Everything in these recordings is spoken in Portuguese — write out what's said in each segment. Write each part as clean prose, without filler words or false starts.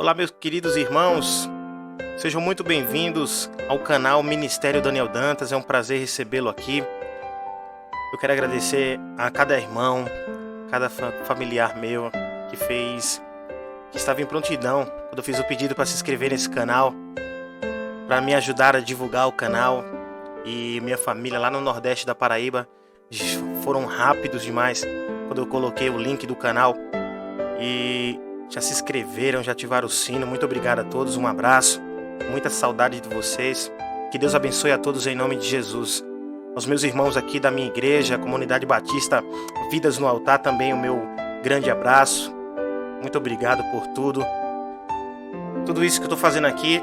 Olá, meus queridos irmãos, sejam muito bem-vindos ao canal Ministério Daniel Dantas. É um prazer recebê-lo aqui. Eu quero agradecer a cada irmão, cada familiar meu que estava em prontidão quando eu fiz o pedido para se inscrever nesse canal, para me ajudar a divulgar o canal. E minha família lá no Nordeste da Paraíba foram rápidos demais quando eu coloquei o link do canal e já se inscreveram, já ativaram o sino. Muito obrigado a todos, um abraço, muita saudade de vocês. Que Deus abençoe a todos em nome de Jesus. Aos meus irmãos aqui da minha igreja, a Comunidade Batista Vidas no Altar, também o meu grande abraço. Muito obrigado por tudo. Tudo isso que eu estou fazendo aqui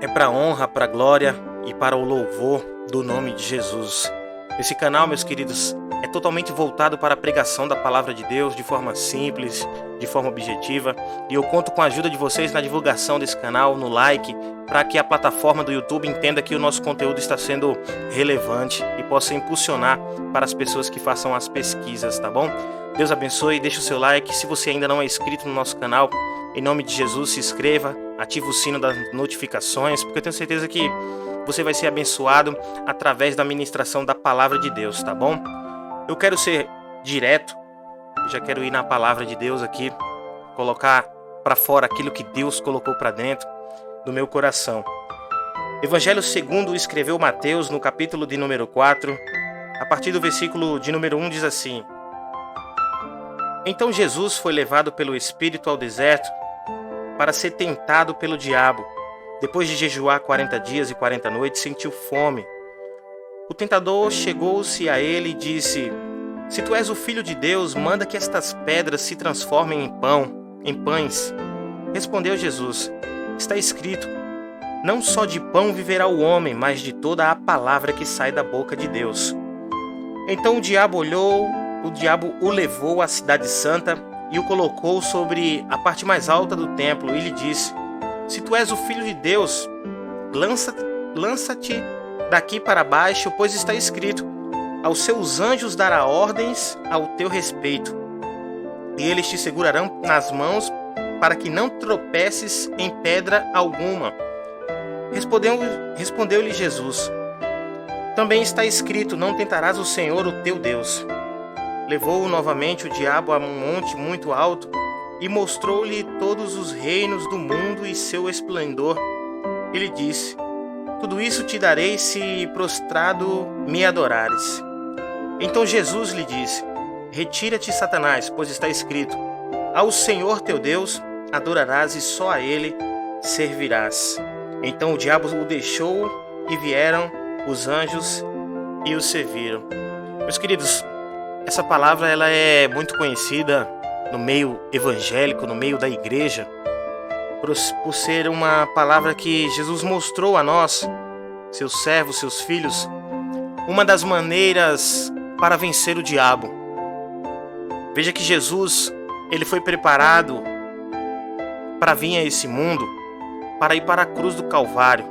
é para a honra, para a glória e para o louvor do nome de Jesus. Esse canal, meus queridos, é totalmente voltado para a pregação da palavra de Deus de forma simples, de forma objetiva. E eu conto com a ajuda de vocês na divulgação desse canal, no like, para que a plataforma do YouTube entenda que o nosso conteúdo está sendo relevante e possa impulsionar para as pessoas que façam as pesquisas, tá bom? Deus abençoe, deixa o seu like. Se você ainda não é inscrito no nosso canal, em nome de Jesus, se inscreva, ative o sino das notificações, porque eu tenho certeza que você vai ser abençoado através da ministração da palavra de Deus, tá bom? Eu quero ser direto, já quero ir na palavra de Deus aqui, colocar para fora aquilo que Deus colocou para dentro do meu coração. Evangelho segundo escreveu Mateus, no capítulo de número 4, a partir do versículo de número 1, diz assim: Então Jesus foi levado pelo Espírito ao deserto para ser tentado pelo diabo. Depois de jejuar 40 dias e 40 noites, sentiu fome. O tentador chegou-se a ele e disse: Se tu és o Filho de Deus, manda que estas pedras se transformem em pães. Respondeu Jesus: Está escrito: Não só de pão viverá o homem, mas de toda a palavra que sai da boca de Deus. Então o diabo o levou à cidade santa e o colocou sobre a parte mais alta do templo e lhe disse: Se tu és o Filho de Deus, lança-te daqui para baixo, pois está escrito: Aos seus anjos dará ordens ao teu respeito, e eles te segurarão nas mãos para que não tropeces em pedra alguma. Respondeu-lhe Jesus: Também está escrito: Não tentarás o Senhor, o teu Deus. Levou-o novamente o diabo a um monte muito alto e mostrou-lhe todos os reinos do mundo e seu esplendor. Ele disse: Tudo isso te darei se prostrado me adorares. Então Jesus lhe disse: Retira-te, Satanás, pois está escrito: Ao Senhor teu Deus adorarás e só a ele servirás. Então o diabo o deixou e vieram os anjos e o serviram. Meus queridos, essa palavra ela é muito conhecida no meio evangélico, no meio da igreja, por ser uma palavra que Jesus mostrou a nós, seus servos, seus filhos, uma das maneiras para vencer o diabo. Veja que Jesus, ele foi preparado para vir a esse mundo, para ir para a cruz do Calvário.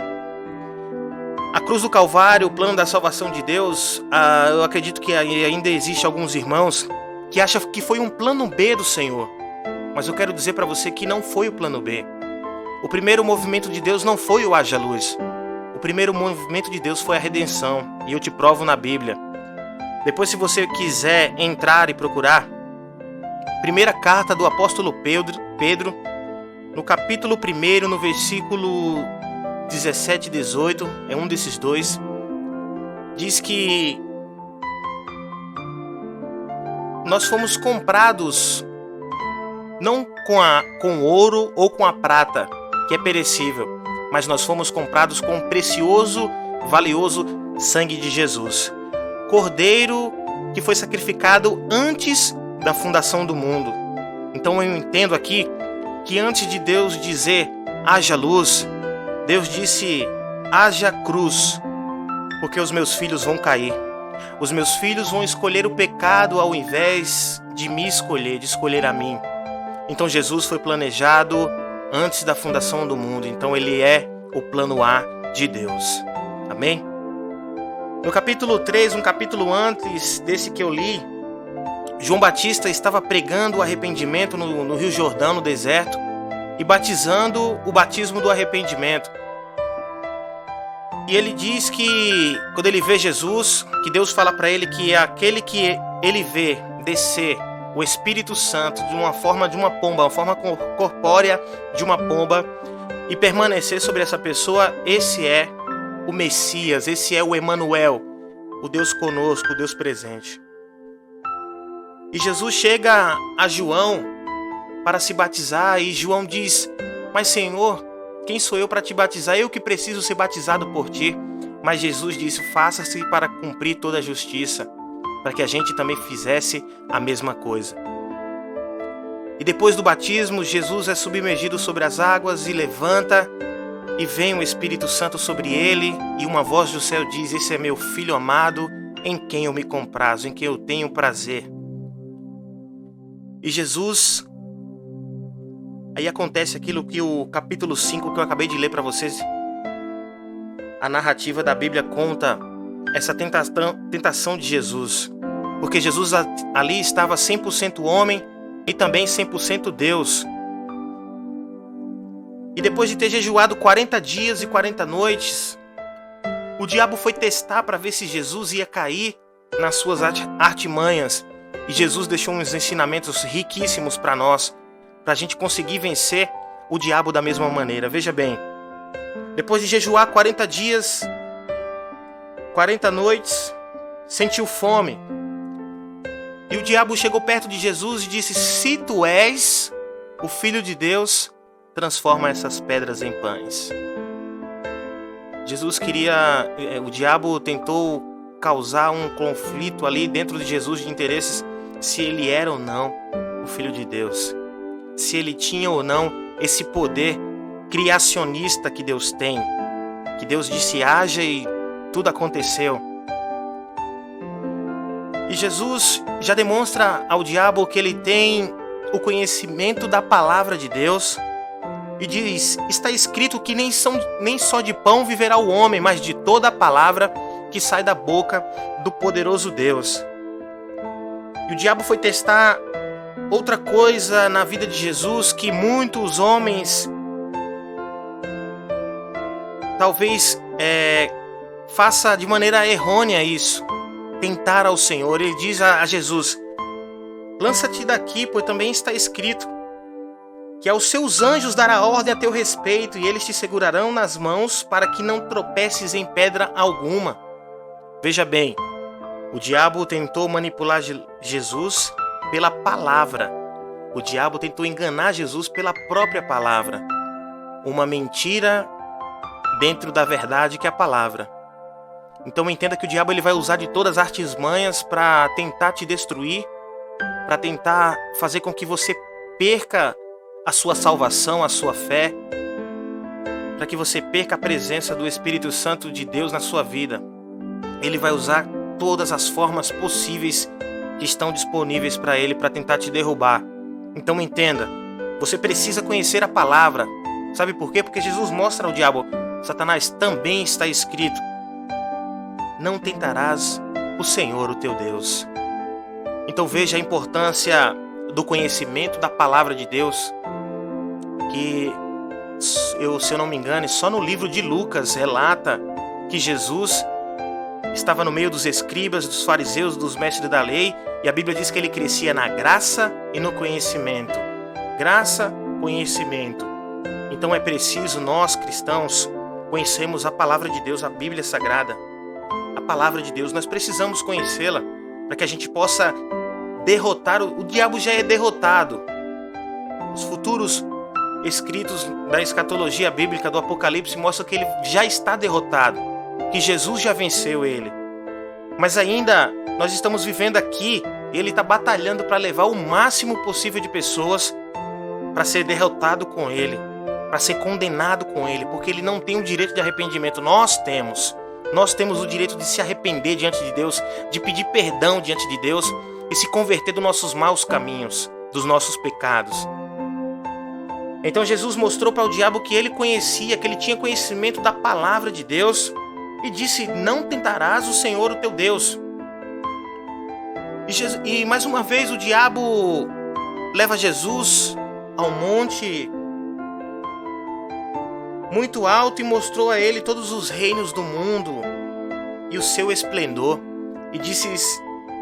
A cruz do Calvário, o plano da salvação de Deus, eu acredito que ainda existe alguns irmãos que acham que foi um plano B do Senhor. Mas eu quero dizer para você que não foi o plano B. O primeiro movimento de Deus não foi o haja luz. O primeiro movimento de Deus foi a redenção. E eu te provo na Bíblia. Depois, se você quiser entrar e procurar, primeira carta do apóstolo Pedro, no capítulo 1, no versículo 17 e 18, é um desses dois, diz que nós fomos comprados não com ouro ou com a prata, que é perecível, mas nós fomos comprados com o precioso, valioso sangue de Jesus. Cordeiro que foi sacrificado antes da fundação do mundo. Então eu entendo aqui que antes de Deus dizer haja luz, Deus disse haja cruz, porque os meus filhos vão cair. Os meus filhos vão escolher o pecado ao invés de me escolher, de escolher a mim. Então Jesus foi planejado antes da fundação do mundo. Então ele é o plano A de Deus. Amém? No capítulo 3, um capítulo antes desse que eu li, João Batista estava pregando o arrependimento no Rio Jordão, no deserto. e batizando o batismo do arrependimento. E ele diz que quando ele vê Jesus, que Deus fala para ele que é aquele que ele vê descer o Espírito Santo de uma forma de uma pomba, uma forma corpórea de uma pomba, e permanecer sobre essa pessoa, esse é o Messias, esse é o Emanuel, o Deus conosco, o Deus presente. E Jesus chega a João para se batizar, e João diz: mas Senhor, quem sou eu para te batizar? Eu que preciso ser batizado por ti. Mas Jesus disse: faça-se para cumprir toda a justiça, para que a gente também fizesse a mesma coisa. E depois do batismo, Jesus é submergido sobre as águas e levanta, e vem o Espírito Santo sobre ele, e uma voz do céu diz: esse é meu Filho amado, em quem eu me comprazo, em quem eu tenho prazer. E Jesus, aí acontece aquilo que o capítulo 5 que eu acabei de ler para vocês, a narrativa da Bíblia conta essa tentação de Jesus, porque Jesus ali estava 100% homem e também 100% Deus. E depois de ter jejuado 40 dias e 40 noites, o diabo foi testar para ver se Jesus ia cair nas suas artimanhas. E Jesus deixou uns ensinamentos riquíssimos para nós, para a gente conseguir vencer o diabo da mesma maneira. Veja bem, depois de jejuar 40 dias, 40 noites, sentiu fome. E o diabo chegou perto de Jesus e disse: se tu és o Filho de Deus, transforma essas pedras em pães. O diabo tentou causar um conflito ali dentro de Jesus de interesses, se ele era ou não o Filho de Deus, se ele tinha ou não esse poder criacionista que Deus tem, que Deus disse haja e tudo aconteceu. E Jesus já demonstra ao diabo que ele tem o conhecimento da palavra de Deus e diz: está escrito que nem só de pão viverá o homem, mas de toda a palavra que sai da boca do poderoso Deus. E o diabo foi testar outra coisa na vida de Jesus, que muitos homens talvez faça de maneira errônea isso, tentar ao Senhor. Ele diz a Jesus: lança-te daqui, pois também está escrito que aos seus anjos dará ordem a teu respeito, e eles te segurarão nas mãos para que não tropeces em pedra alguma. Veja bem, o diabo tentou manipular Jesus pela palavra. O diabo tentou enganar Jesus pela própria palavra. Uma mentira dentro da verdade que é a palavra. Então entenda que o diabo ele vai usar de todas as artimanhas para tentar te destruir, para tentar fazer com que você perca a sua salvação, a sua fé, para que você perca a presença do Espírito Santo de Deus na sua vida. Ele vai usar todas as formas possíveis que estão disponíveis para ele para tentar te derrubar. Então entenda, você precisa conhecer a palavra. Sabe por quê? Porque Jesus mostra ao diabo: Satanás, também está escrito, não tentarás o Senhor, o teu Deus. Então veja a importância do conhecimento da palavra de Deus, que se eu não me engano, só no livro de Lucas relata que Jesus estava no meio dos escribas, dos fariseus, dos mestres da lei, e a Bíblia diz que ele crescia na graça e no conhecimento. Graça, conhecimento. Então é preciso nós, cristãos, conhecermos a palavra de Deus, a Bíblia Sagrada. A palavra de Deus, nós precisamos conhecê-la para que a gente possa derrotar. O diabo já é derrotado. Os futuros escritos da escatologia bíblica do Apocalipse mostram que ele já está derrotado, que Jesus já venceu ele. Mas ainda nós estamos vivendo aqui, e ele está batalhando para levar o máximo possível de pessoas para ser derrotado com ele, para ser condenado com ele, porque ele não tem o direito de arrependimento. Nós temos o direito de se arrepender diante de Deus, de pedir perdão diante de Deus e se converter dos nossos maus caminhos, dos nossos pecados. Então Jesus mostrou para o diabo que ele conhecia, que ele tinha conhecimento da palavra de Deus, e disse: não tentarás o Senhor, o teu Deus. E mais uma vez o diabo leva Jesus ao monte muito alto e mostrou a ele todos os reinos do mundo e o seu esplendor. E disse: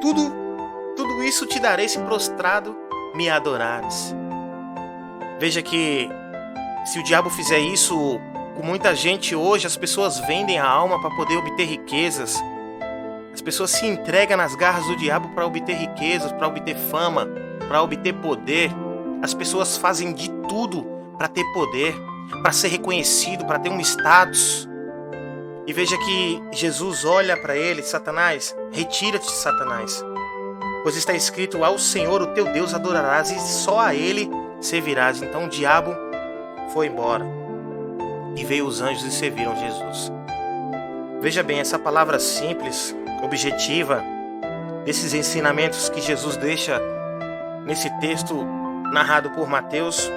tudo isso te darei se prostrado me adorares. Veja que se o diabo fizer isso com muita gente hoje, as pessoas vendem a alma para poder obter riquezas. As pessoas se entregam nas garras do diabo para obter riquezas, para obter fama, para obter poder. As pessoas fazem de tudo para ter poder, para ser reconhecido, para ter um status. E veja que Jesus olha para ele: Satanás, retira-te, Satanás, pois está escrito: ao Senhor, o teu Deus, adorarás e só a ele servirás. Então o diabo foi embora e veio os anjos e serviram Jesus. Veja bem, essa palavra simples, objetiva, desses ensinamentos que Jesus deixa nesse texto narrado por Mateus,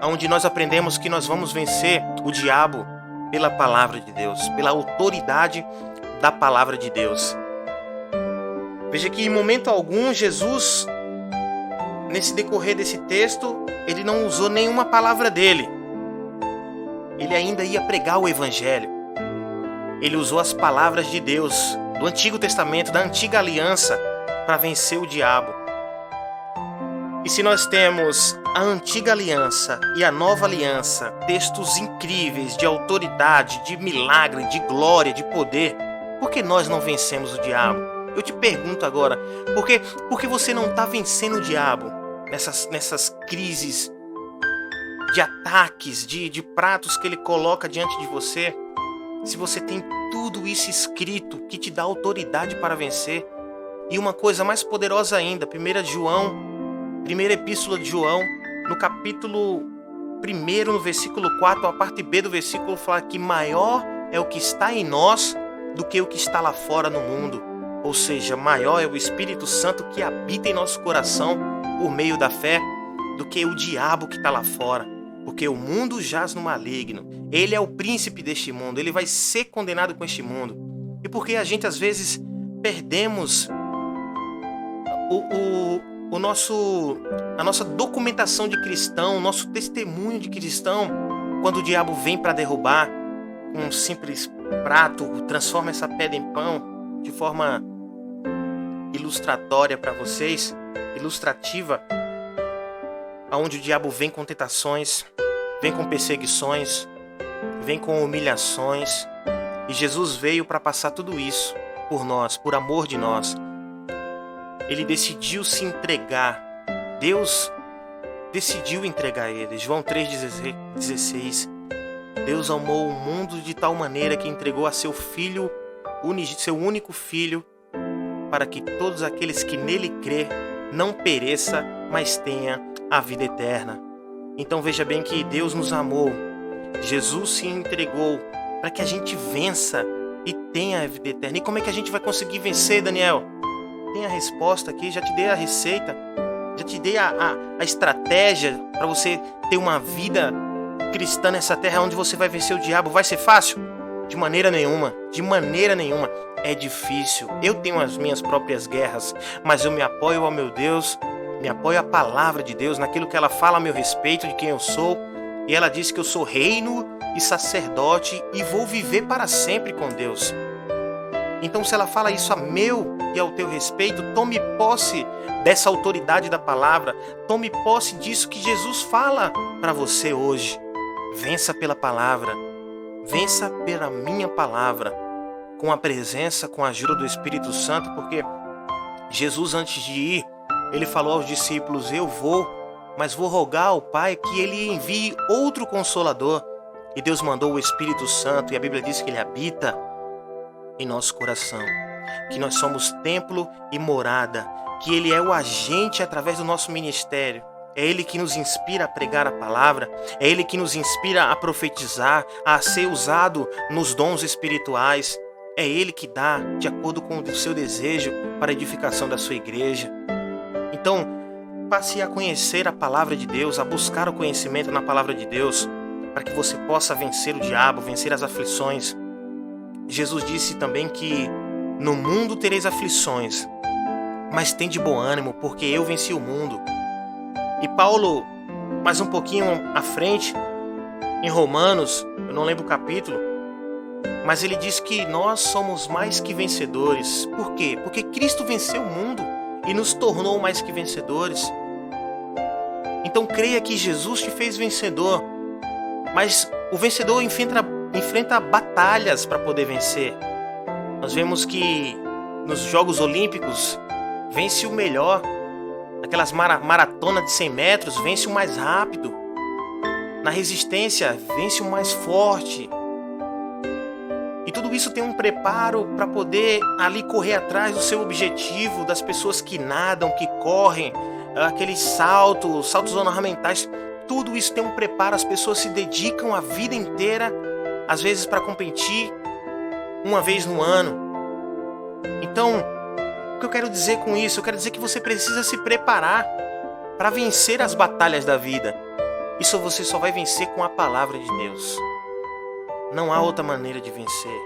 onde nós aprendemos que nós vamos vencer o diabo pela palavra de Deus, pela autoridade da palavra de Deus. Veja que em momento algum Jesus, nesse decorrer desse texto, ele não usou nenhuma palavra dele. Ele ainda ia pregar o evangelho. Ele usou as palavras de Deus, do Antigo Testamento, da Antiga Aliança, para vencer o diabo. E se nós temos a Antiga Aliança e a Nova Aliança, textos incríveis de autoridade, de milagre, de glória, de poder, por que nós não vencemos o diabo? Eu te pergunto agora, por que você não está vencendo o diabo nessas crises de ataques, de pratos que ele coloca diante de você? Se você tem tudo isso escrito que te dá autoridade para vencer. E uma coisa mais poderosa ainda, primeira epístola de João, no capítulo 1, no versículo 4, a parte B do versículo fala que maior é o que está em nós do que o que está lá fora no mundo. Ou seja, maior é o Espírito Santo que habita em nosso coração por meio da fé do que o diabo que está lá fora. Porque o mundo jaz no maligno. Ele é o príncipe deste mundo. Ele vai ser condenado com este mundo. E porque a gente às vezes perdemos a nossa documentação de cristão, o nosso testemunho de cristão, quando o diabo vem para derrubar um simples prato, transforma essa pedra em pão, de forma ilustratória para vocês, ilustrativa, aonde o diabo vem com tentações, vem com perseguições, vem com humilhações, e Jesus veio para passar tudo isso por nós, por amor de nós. Ele decidiu se entregar. Deus decidiu entregar ele. João 3,16. Deus amou o mundo de tal maneira que entregou a seu filho, seu único filho, para que todos aqueles que nele crê não pereça, mas tenha a vida eterna. Então veja bem que Deus nos amou. Jesus se entregou para que a gente vença e tenha a vida eterna. E como é que a gente vai conseguir vencer, Daniel? Tem a resposta aqui, já te dei a receita, já te dei a estratégia para você ter uma vida cristã nessa terra onde você vai vencer o diabo. Vai ser fácil? De maneira nenhuma, de maneira nenhuma. É difícil. Eu tenho as minhas próprias guerras, mas eu me apoio ao meu Deus, me apoio à palavra de Deus, naquilo que ela fala a meu respeito, de quem eu sou. E ela diz que eu sou reino e sacerdote e vou viver para sempre com Deus. Então, se ela fala isso a meu e ao teu respeito, tome posse dessa autoridade da palavra, tome posse disso que Jesus fala para você hoje. Vença pela palavra, vença pela minha palavra, com a presença, com a ajuda do Espírito Santo, porque Jesus, antes de ir, ele falou aos discípulos: eu vou, mas vou rogar ao Pai que ele envie outro Consolador. E Deus mandou o Espírito Santo, e a Bíblia diz que ele habita em nosso coração, que nós somos templo e morada, que ele é o agente através do nosso ministério. É ele que nos inspira a pregar a palavra, é ele que nos inspira a profetizar, a ser usado nos dons espirituais. É ele que dá de acordo com o seu desejo para a edificação da sua igreja. Então, passe a conhecer a palavra de Deus, a buscar o conhecimento na palavra de Deus, para que você possa vencer o diabo, vencer as aflições. Jesus disse também que no mundo tereis aflições, mas tende bom ânimo, porque eu venci o mundo. E Paulo, mais um pouquinho à frente, em Romanos, eu não lembro o capítulo, mas ele diz que nós somos mais que vencedores. Por quê? Porque Cristo venceu o mundo e nos tornou mais que vencedores. Então creia que Jesus te fez vencedor, mas o vencedor enfrenta batalhas para poder vencer. Nós vemos que nos Jogos Olímpicos vence o melhor, naquelas maratonas de 100 metros vence o mais rápido, na resistência vence o mais forte. E tudo isso tem um preparo para poder ali correr atrás do seu objetivo, das pessoas que nadam, que correm, aqueles saltos ornamentais. Tudo isso tem um preparo, as pessoas se dedicam a vida inteira, às vezes para competir uma vez no ano. Então, o que eu quero dizer com isso? Eu quero dizer que você precisa se preparar para vencer as batalhas da vida. Isso você só vai vencer com a palavra de Deus. Não há outra maneira de vencer.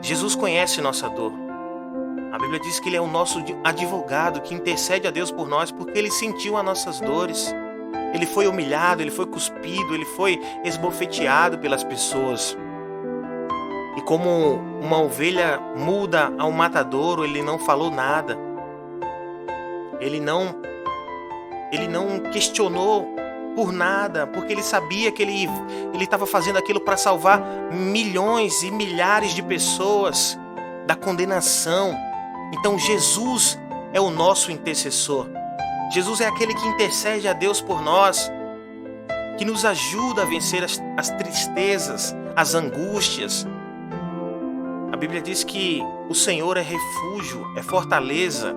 Jesus conhece nossa dor. A Bíblia diz que Ele é o nosso advogado que intercede a Deus por nós porque Ele sentiu as nossas dores. Ele foi humilhado, Ele foi cuspido, Ele foi esbofeteado pelas pessoas. E como uma ovelha muda ao matadouro, Ele não falou nada. Ele não questionou por nada, porque Ele sabia que Ele estava fazendo aquilo para salvar milhões e milhares de pessoas da condenação. Então Jesus é o nosso intercessor. Jesus é aquele que intercede a Deus por nós, que nos ajuda a vencer as tristezas, as angústias. A Bíblia diz que o Senhor é refúgio, é fortaleza,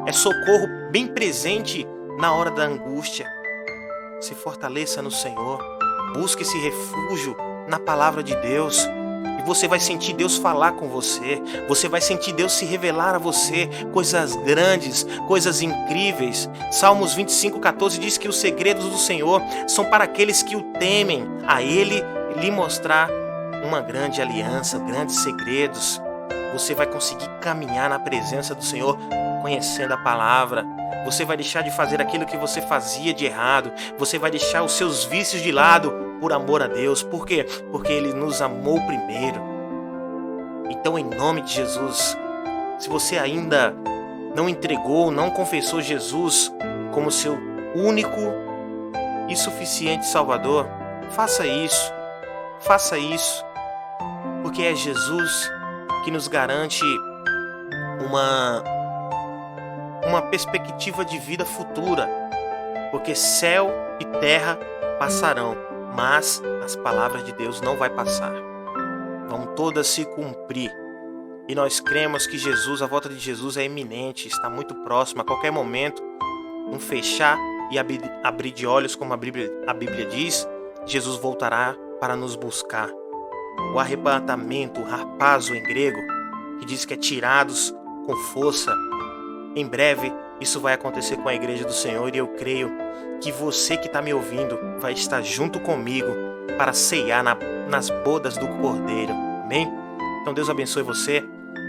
é socorro bem presente na hora da angústia. Se fortaleça no Senhor, busque esse refúgio na palavra de Deus. E você vai sentir Deus falar com você. Você vai sentir Deus se revelar a você coisas grandes, coisas incríveis. Salmos 25:14 diz que os segredos do Senhor são para aqueles que o temem. A Ele lhe mostrar uma grande aliança, grandes segredos. Você vai conseguir caminhar na presença do Senhor conhecendo a palavra. Você vai deixar de fazer aquilo que você fazia de errado. Você vai deixar os seus vícios de lado por amor a Deus. Por quê? Porque Ele nos amou primeiro. Então, em nome de Jesus, se você ainda não entregou, não confessou Jesus como seu único e suficiente Salvador, faça isso. Faça isso. Porque é Jesus que nos garante uma perspectiva de vida futura, porque céu e terra passarão, mas as palavras de Deus não vai passar, vão todas se cumprir. E nós cremos que Jesus, a volta de Jesus é iminente, está muito próxima. A qualquer momento, um fechar e abrir de olhos, como a Bíblia diz, Jesus voltará para nos buscar. O arrebatamento, o harpazo em grego, que diz que é tirados com força. Em breve, isso vai acontecer com a igreja do Senhor e eu creio que você que está me ouvindo vai estar junto comigo para ceiar nas bodas do Cordeiro. Amém? Então Deus abençoe você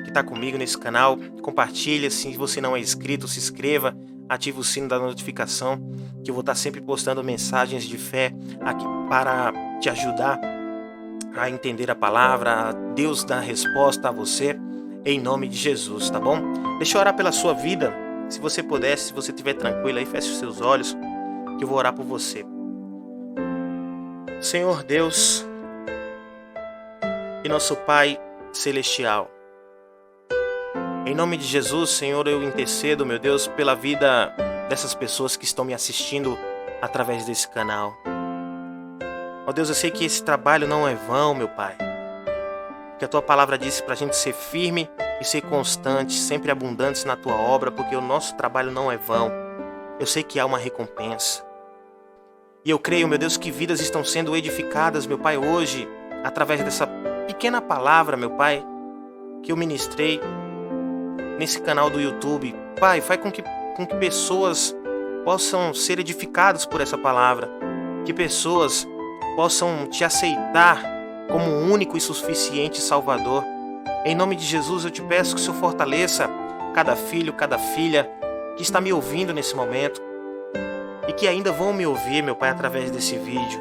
que está comigo nesse canal. Compartilha, se você não é inscrito, se inscreva, ative o sino da notificação, que eu vou estar sempre postando mensagens de fé aqui para te ajudar a entender a palavra, a Deus dar resposta a você. Em nome de Jesus, tá bom? Deixa eu orar pela sua vida. Se você puder, se você estiver tranquilo aí, feche os seus olhos, que eu vou orar por você. Senhor Deus e nosso Pai Celestial, em nome de Jesus, Senhor, eu intercedo, meu Deus, pela vida dessas pessoas que estão me assistindo através desse canal. Ó Deus, eu sei que esse trabalho não é vão, meu Pai. Que a Tua palavra disse para a gente ser firme e ser constante, sempre abundantes na Tua obra, porque o nosso trabalho não é vão. Eu sei que há uma recompensa. E eu creio, meu Deus, que vidas estão sendo edificadas, meu Pai, hoje, através dessa pequena palavra, meu Pai, que eu ministrei nesse canal do YouTube. Pai, faz com que pessoas possam ser edificadas por essa palavra, que pessoas possam Te aceitar como o único e suficiente Salvador. Em nome de Jesus, eu Te peço que o Senhor fortaleça cada filho, cada filha que está me ouvindo nesse momento e que ainda vão me ouvir, meu Pai, através desse vídeo.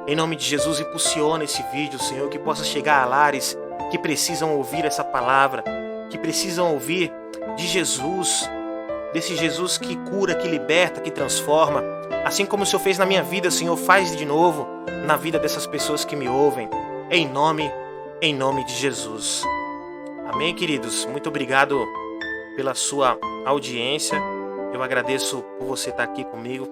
Em nome de Jesus, impulsiona esse vídeo, Senhor, que possa chegar a lares que precisam ouvir essa palavra, que precisam ouvir de Jesus, desse Jesus que cura, que liberta, que transforma. Assim como o Senhor fez na minha vida, Senhor, faz de novo na vida dessas pessoas que me ouvem. Em nome de Jesus. Amém, queridos? Muito obrigado pela sua audiência. Eu agradeço por você estar aqui comigo,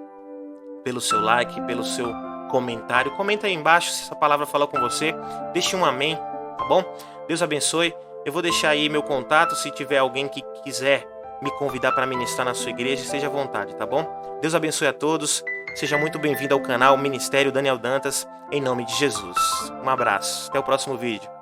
pelo seu like, pelo seu comentário. Comenta aí embaixo se essa palavra falou com você. Deixe um amém, tá bom? Deus abençoe. Eu vou deixar aí meu contato. Se tiver alguém que quiser me convidar para ministrar na sua igreja, esteja à vontade, tá bom? Deus abençoe a todos. Seja muito bem-vindo ao canal Ministério Daniel Dantas, em nome de Jesus. Um abraço. Até o próximo vídeo.